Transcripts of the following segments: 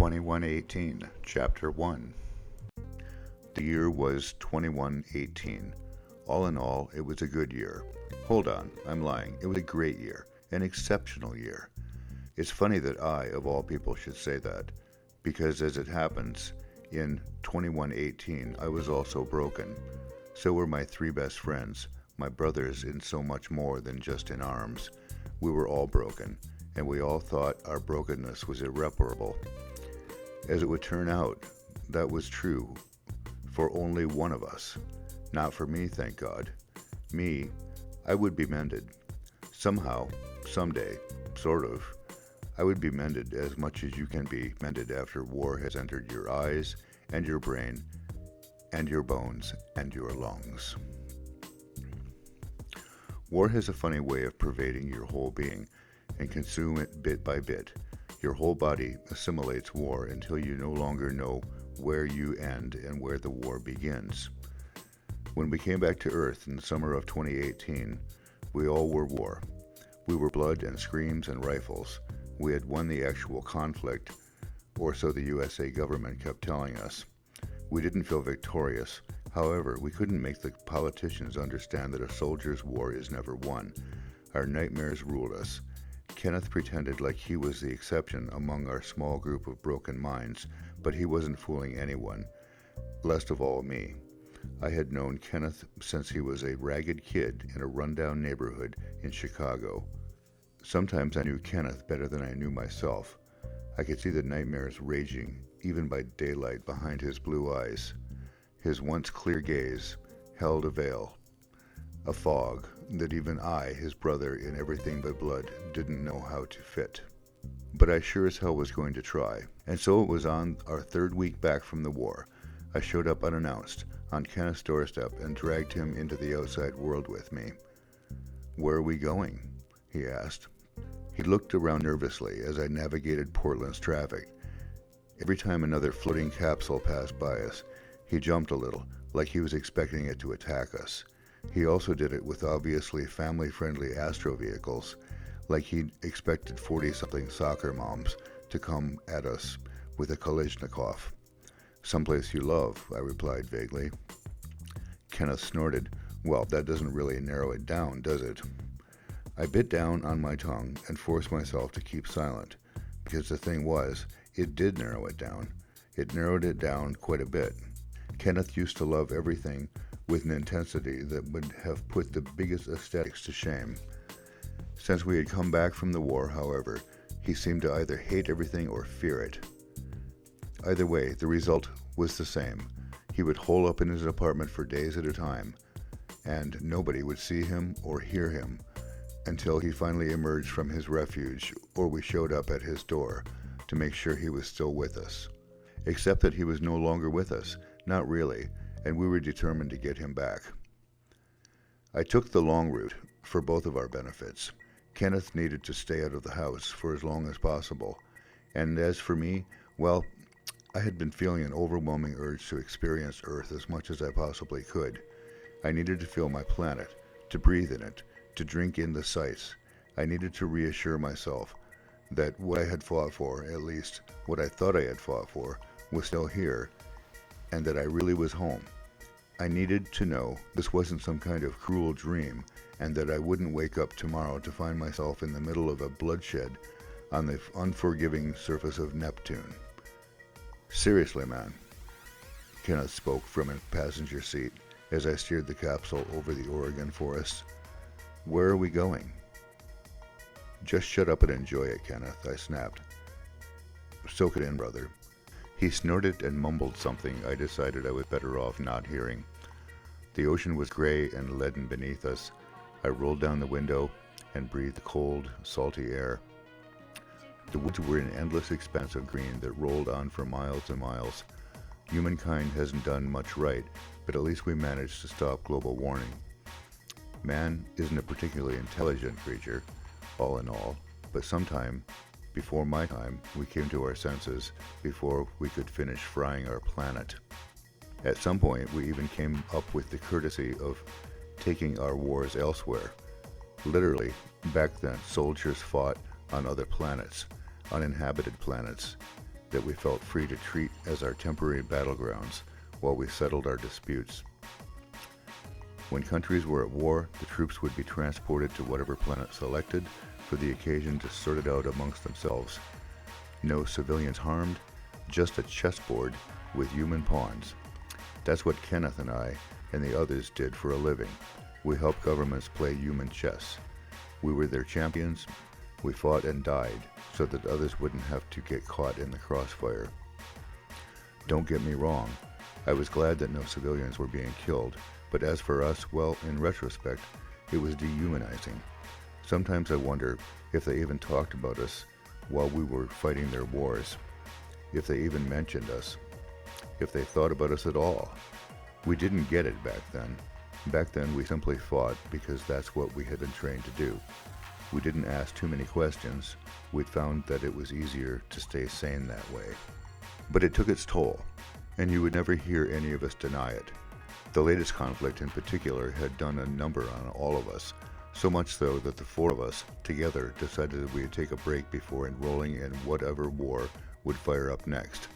2118, Chapter 1. The year was 2118. All in all, it was a good year. Hold on, I'm lying. It was a great year. An exceptional year. It's funny that I, of all people, should say that, because as it happens, in 2118 I was also broken. So were my three best friends, my brothers in so much more than just in arms. We were all broken, and we all thought our brokenness was irreparable. As it would turn out, that was true for only one of us. Not for me, thank God. Me, I would be mended. Somehow, someday, sort of. I would be mended as much as you can be mended after war has entered your eyes and your brain and your bones and your lungs. War has a funny way of pervading your whole being and consume it bit by bit. Your whole body assimilates war until you no longer know where you end and where the war begins. When we came back to Earth in the summer of 2018, we all were war. We were blood and screams and rifles. We had won the actual conflict, or so the USA government kept telling us. We didn't feel victorious. However, we couldn't make the politicians understand that a soldier's war is never won. Our nightmares ruled us. Kenneth pretended like he was the exception among our small group of broken minds, but he wasn't fooling anyone, least of all me. I had known Kenneth since he was a ragged kid in a rundown neighborhood in Chicago. Sometimes I knew Kenneth better than I knew myself. I could see the nightmares raging, even by daylight, behind his blue eyes. His once clear gaze held a veil, a fog that even I, his brother in everything but blood, didn't know how to fit. But I sure as hell was going to try. And so it was on our third week back from the war. I showed up unannounced on Kenneth's doorstep and dragged him into the outside world with me. "Where are we going?" he asked. He looked around nervously as I navigated Portland's traffic. Every time another floating capsule passed by us, he jumped a little, like he was expecting it to attack us. He also did it with obviously family-friendly Astro vehicles, like he'd expected 40-something soccer moms to come at us with a Kalashnikov. "Someplace you love," I replied vaguely. Kenneth snorted. "Well, that doesn't really narrow it down, does it?" I bit down on my tongue and forced myself to keep silent, because the thing was, it did narrow it down. It narrowed it down quite a bit. Kenneth used to love everything with an intensity that would have put the biggest aesthetics to shame. Since we had come back from the war, however, he seemed to either hate everything or fear it. Either way, the result was the same. He would hole up in his apartment for days at a time, and nobody would see him or hear him until he finally emerged from his refuge, or we showed up at his door to make sure he was still with us. Except that he was no longer with us, not really, and we were determined to get him back. I took the long route for both of our benefits. Kenneth needed to stay out of the house for as long as possible, and as for me, well, I had been feeling an overwhelming urge to experience Earth as much as I possibly could. I needed to feel my planet, to breathe in it, to drink in the sights. I needed to reassure myself that what I had fought for, at least what I thought I had fought for, was still here, and that I really was home. I needed to know this wasn't some kind of cruel dream, and that I wouldn't wake up tomorrow to find myself in the middle of a bloodshed on the unforgiving surface of Neptune. "Seriously, man," Kenneth spoke from a passenger seat as I steered the capsule over the Oregon forests. "Where are we going?" "Just shut up and enjoy it, Kenneth," I snapped. "Soak it in, brother." He snorted and mumbled something I decided I was better off not hearing. The ocean was gray and leaden beneath us. I rolled down the window and breathed the cold, salty air. The woods were an endless expanse of green that rolled on for miles and miles. Humankind hasn't done much right, but at least we managed to stop global warming. Man isn't a particularly intelligent creature, all in all, but sometime before my time, we came to our senses before we could finish frying our planet. At some point, we even came up with the courtesy of taking our wars elsewhere. Literally, back then, soldiers fought on other planets, uninhabited planets, that we felt free to treat as our temporary battlegrounds while we settled our disputes. When countries were at war, the troops would be transported to whatever planet selected for the occasion to sort it out amongst themselves. No civilians harmed, just a chessboard with human pawns. That's what Kenneth and I and the others did for a living. We helped governments play human chess. We were their champions. We fought and died so that others wouldn't have to get caught in the crossfire. Don't get me wrong, I was glad that no civilians were being killed, but as for us, well, in retrospect, it was dehumanizing. Sometimes I wonder if they even talked about us while we were fighting their wars, if they even mentioned us, if they thought about us at all. We didn't get it back then. Back then we simply fought because that's what we had been trained to do. We didn't ask too many questions. We'd found that it was easier to stay sane that way. But it took its toll, and you would never hear any of us deny it. The latest conflict in particular had done a number on all of us, so much so that the four of us together decided that we would take a break before enrolling in whatever war would fire up next.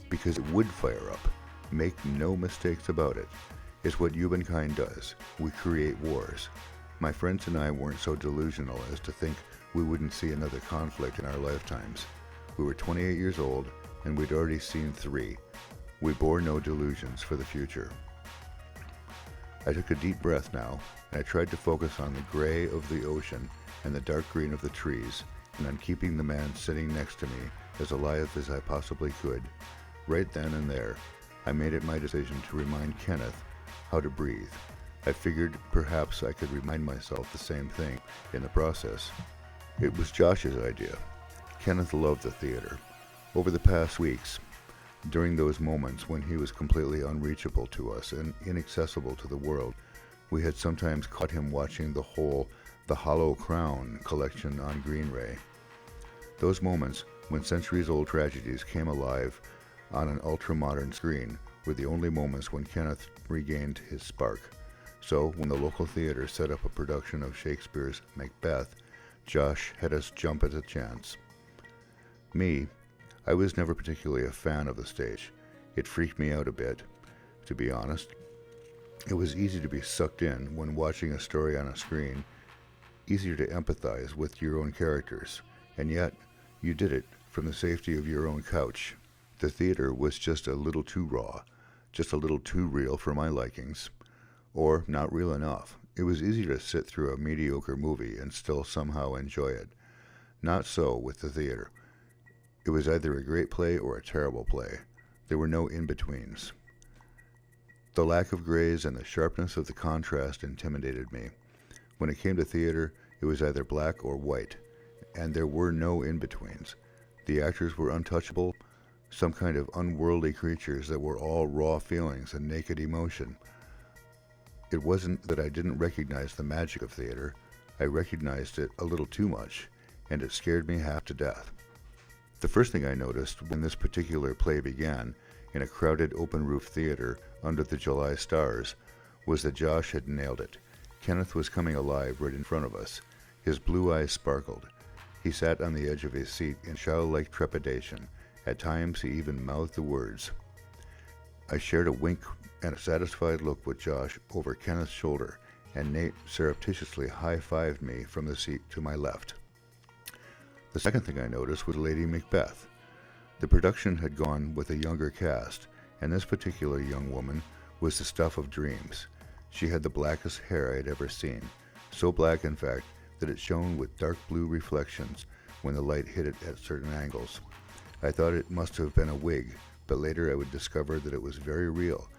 Because it would fire up. Make no mistakes about it. It's what humankind does. We create wars. My friends and I weren't so delusional as to think we wouldn't see another conflict in our lifetimes. We were 28 years old, and we'd already seen 3. We bore no delusions for the future. I took a deep breath now, and I tried to focus on the gray of the ocean and the dark green of the trees, and on keeping the man sitting next to me as alive as I possibly could. Right then and there, I made it my decision to remind Kenneth how to breathe. I figured perhaps I could remind myself the same thing in the process. It was Josh's idea. Kenneth loved the theater. Over the past weeks, during those moments when he was completely unreachable to us and inaccessible to the world, we had sometimes caught him watching The Hollow Crown collection on Greenray. Those moments when centuries-old tragedies came alive on an ultra-modern screen were the only moments when Kenneth regained his spark. So, when the local theater set up a production of Shakespeare's Macbeth, Josh had us jump at the chance. Me, I was never particularly a fan of the stage. It freaked me out a bit, to be honest. It was easy to be sucked in when watching a story on a screen, easier to empathize with your own characters, and yet you did it from the safety of your own couch. The theater was just a little too raw, just a little too real for my likings. Or not real enough. It was easy to sit through a mediocre movie and still somehow enjoy it. Not so with the theater. It was either a great play or a terrible play. There were no in-betweens. The lack of grays and the sharpness of the contrast intimidated me. When it came to theater, it was either black or white, and there were no in-betweens. The actors were untouchable, some kind of unworldly creatures that were all raw feelings and naked emotion. It wasn't that I didn't recognize the magic of theater. I recognized it a little too much, and it scared me half to death. The first thing I noticed when this particular play began, in a crowded open-roof theater under the July stars, was that Josh had nailed it. Kenneth was coming alive right in front of us. His blue eyes sparkled. He sat on the edge of his seat in childlike trepidation. At times he even mouthed the words. I shared a wink and a satisfied look with Josh over Kenneth's shoulder, and Nate surreptitiously high-fived me from the seat to my left. The second thing I noticed was Lady Macbeth. The production had gone with a younger cast, and this particular young woman was the stuff of dreams. She had the blackest hair I had ever seen, so black in fact that it shone with dark blue reflections when the light hit it at certain angles. I thought it must have been a wig, but later I would discover that it was very real.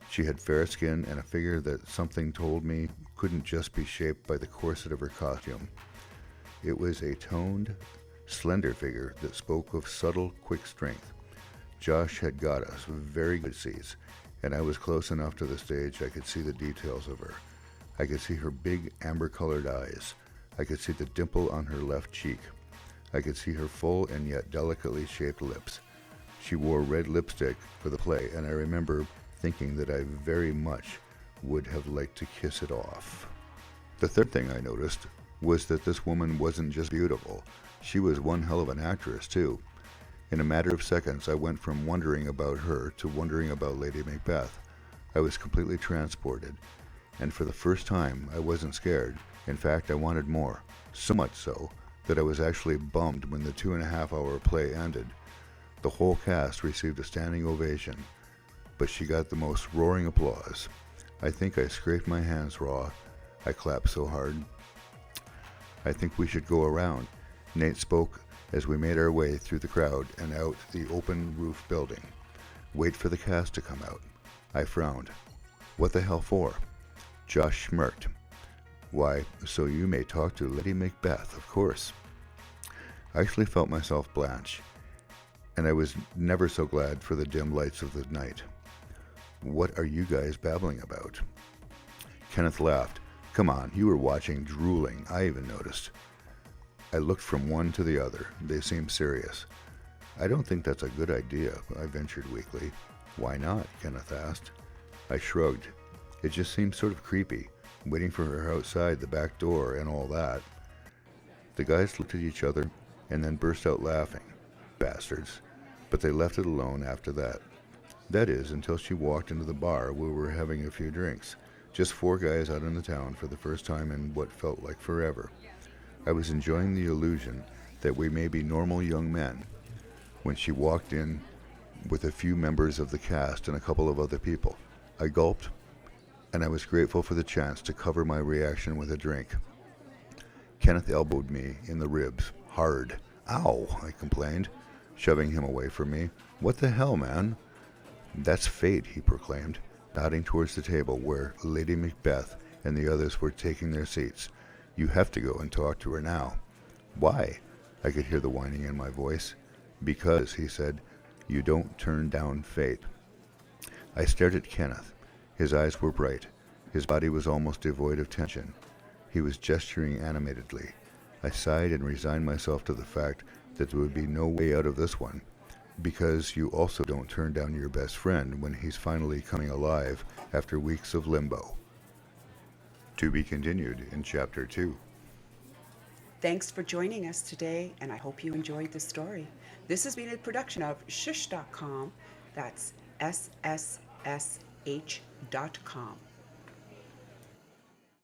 She had fair skin and a figure that something told me couldn't just be shaped by the corset of her costume. It was a toned, slender figure that spoke of subtle, quick strength. Josh had got us very good seats, and I was close enough to the stage I could see the details of her. I could see her big amber-colored eyes. I could see the dimple on her left cheek. I could see her full and yet delicately shaped lips. She wore red lipstick for the play, and I remember thinking that I very much would have liked to kiss it off. The third thing I noticed was that this woman wasn't just beautiful. She was one hell of an actress, too. In a matter of seconds, I went from wondering about her to wondering about Lady Macbeth. I was completely transported, and for the first time, I wasn't scared. In fact, I wanted more. So much so that I was actually bummed when the 2.5 hour play ended. The whole cast received a standing ovation, but she got the most roaring applause. I think I scraped my hands raw. I clapped so hard. I think we should go around, Nate spoke as we made our way through the crowd and out the open roof building. Wait for the cast to come out. I frowned. What the hell for? Josh smirked. Why, so you may talk to Lady Macbeth, of course. I actually felt myself blanch, and I was never so glad for the dim lights of the night. What are you guys babbling about? Kenneth laughed. Come on, you were watching, drooling. I even noticed. I looked from one to the other. They seemed serious. I don't think that's a good idea, I ventured weakly. Why not? Kenneth asked. I shrugged. It just seemed sort of creepy, waiting for her outside the back door and all that. The guys looked at each other and then burst out laughing. Bastards. But they left it alone after that. That is, until she walked into the bar where we were having a few drinks. Just 4 guys out in the town for the first time in what felt like forever. I was enjoying the illusion that we may be normal young men when she walked in with a few members of the cast and a couple of other people. I gulped, and I was grateful for the chance to cover my reaction with a drink. Kenneth elbowed me in the ribs, hard. Ow, I complained, shoving him away from me. What the hell, man? That's fate, he proclaimed, nodding towards the table where Lady Macbeth and the others were taking their seats. You have to go and talk to her now. Why? I could hear the whining in my voice. Because, he said, you don't turn down fate. I stared at Kenneth. His eyes were bright. His body was almost devoid of tension. He was gesturing animatedly. I sighed and resigned myself to the fact that there would be no way out of this one. Because you also don't turn down your best friend when he's finally coming alive after weeks of limbo. To be continued in Chapter 2. Thanks for joining us today, and I hope you enjoyed the story. This has been a production of shush.com. That's SSSH.com.